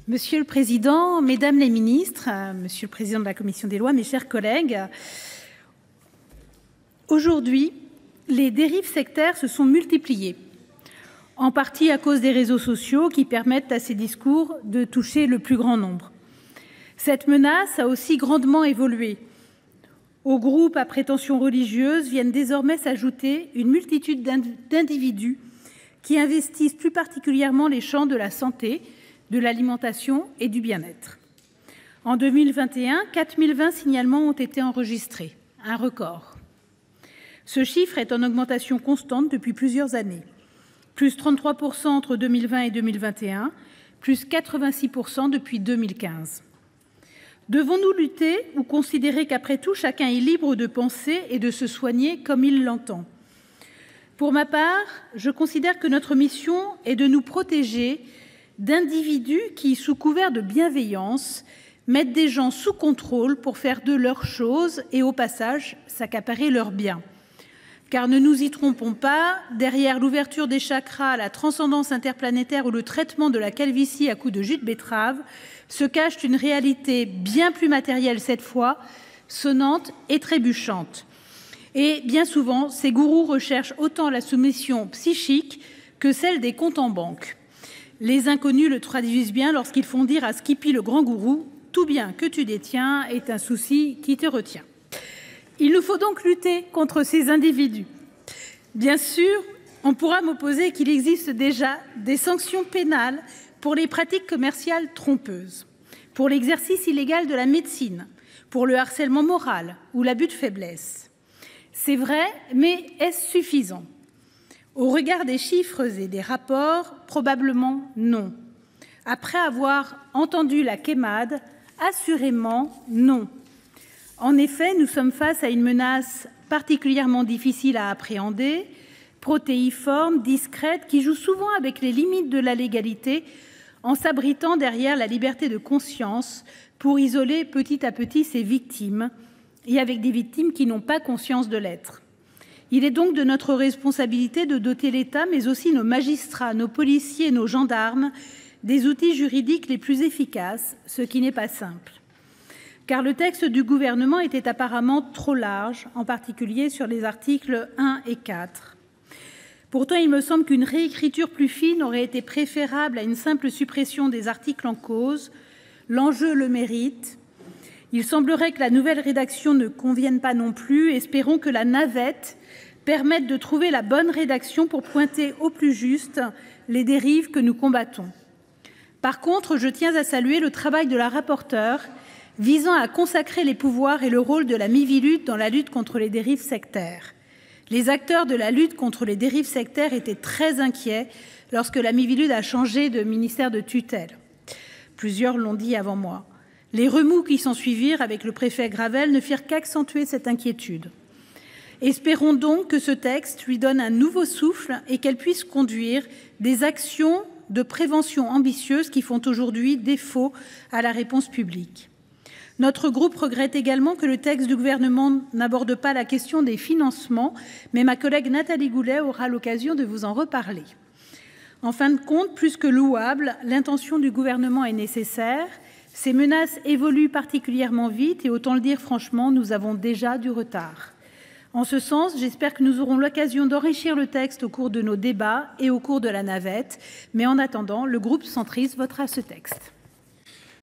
Monsieur le Président, Mesdames les ministres, Monsieur le Président de la Commission des lois, mes chers collègues, aujourd'hui, les dérives sectaires se sont multipliées, en partie à cause des réseaux sociaux qui permettent à ces discours de toucher le plus grand nombre. Cette menace a aussi grandement évolué. Aux groupes à prétention religieuse viennent désormais s'ajouter une multitude d'individus qui investissent plus particulièrement les champs de la santé, de l'alimentation et du bien-être. En 2021, 4020 signalements ont été enregistrés, un record. Ce chiffre est en augmentation constante depuis plusieurs années. Plus 33% entre 2020 et 2021, plus 86% depuis 2015. Devons-nous lutter ou considérer qu'après tout, chacun est libre de penser et de se soigner comme il l'entend ? Pour ma part, je considère que notre mission est de nous protéger d'individus qui, sous couvert de bienveillance, mettent des gens sous contrôle pour faire de leurs choses et, au passage, s'accaparer leurs biens. Car ne nous y trompons pas, derrière l'ouverture des chakras, la transcendance interplanétaire ou le traitement de la calvitie à coups de jus de betterave, se cache une réalité bien plus matérielle cette fois, sonnante et trébuchante. Et bien souvent, ces gourous recherchent autant la soumission psychique que celle des comptes en banque. Les inconnus le traduisent bien lorsqu'ils font dire à Skippy le grand gourou « Tout bien que tu détiens est un souci qui te retient ». Il nous faut donc lutter contre ces individus. Bien sûr, on pourra m'opposer qu'il existe déjà des sanctions pénales pour les pratiques commerciales trompeuses, pour l'exercice illégal de la médecine, pour le harcèlement moral ou l'abus de faiblesse. C'est vrai, mais est-ce suffisant ? Au regard des chiffres et des rapports, probablement non. Après avoir entendu la KEMAD, assurément non. En effet, nous sommes face à une menace particulièrement difficile à appréhender, protéiforme, discrète, qui joue souvent avec les limites de la légalité en s'abritant derrière la liberté de conscience pour isoler petit à petit ses victimes, et avec des victimes qui n'ont pas conscience de l'être. Il est donc de notre responsabilité de doter l'État, mais aussi nos magistrats, nos policiers, nos gendarmes, des outils juridiques les plus efficaces, ce qui n'est pas simple. Car le texte du gouvernement était apparemment trop large, en particulier sur les articles 1 et 4. Pourtant, il me semble qu'une réécriture plus fine aurait été préférable à une simple suppression des articles en cause. L'enjeu le mérite. Il semblerait que la nouvelle rédaction ne convienne pas non plus. Espérons que la navette permette de trouver la bonne rédaction pour pointer au plus juste les dérives que nous combattons. Par contre, je tiens à saluer le travail de la rapporteure visant à consacrer les pouvoirs et le rôle de la Miviludes dans la lutte contre les dérives sectaires. Les acteurs de la lutte contre les dérives sectaires étaient très inquiets lorsque la Miviludes a changé de ministère de tutelle. Plusieurs l'ont dit avant moi. Les remous qui s'ensuivirent avec le préfet Gravel ne firent qu'accentuer cette inquiétude. Espérons donc que ce texte lui donne un nouveau souffle et qu'elle puisse conduire des actions de prévention ambitieuses qui font aujourd'hui défaut à la réponse publique. Notre groupe regrette également que le texte du gouvernement n'aborde pas la question des financements, mais ma collègue Nathalie Goulet aura l'occasion de vous en reparler. En fin de compte, plus que louable, l'intention du gouvernement est nécessaire. Ces menaces évoluent particulièrement vite et autant le dire franchement, nous avons déjà du retard. En ce sens, j'espère que nous aurons l'occasion d'enrichir le texte au cours de nos débats et au cours de la navette. Mais en attendant, le groupe centriste votera ce texte.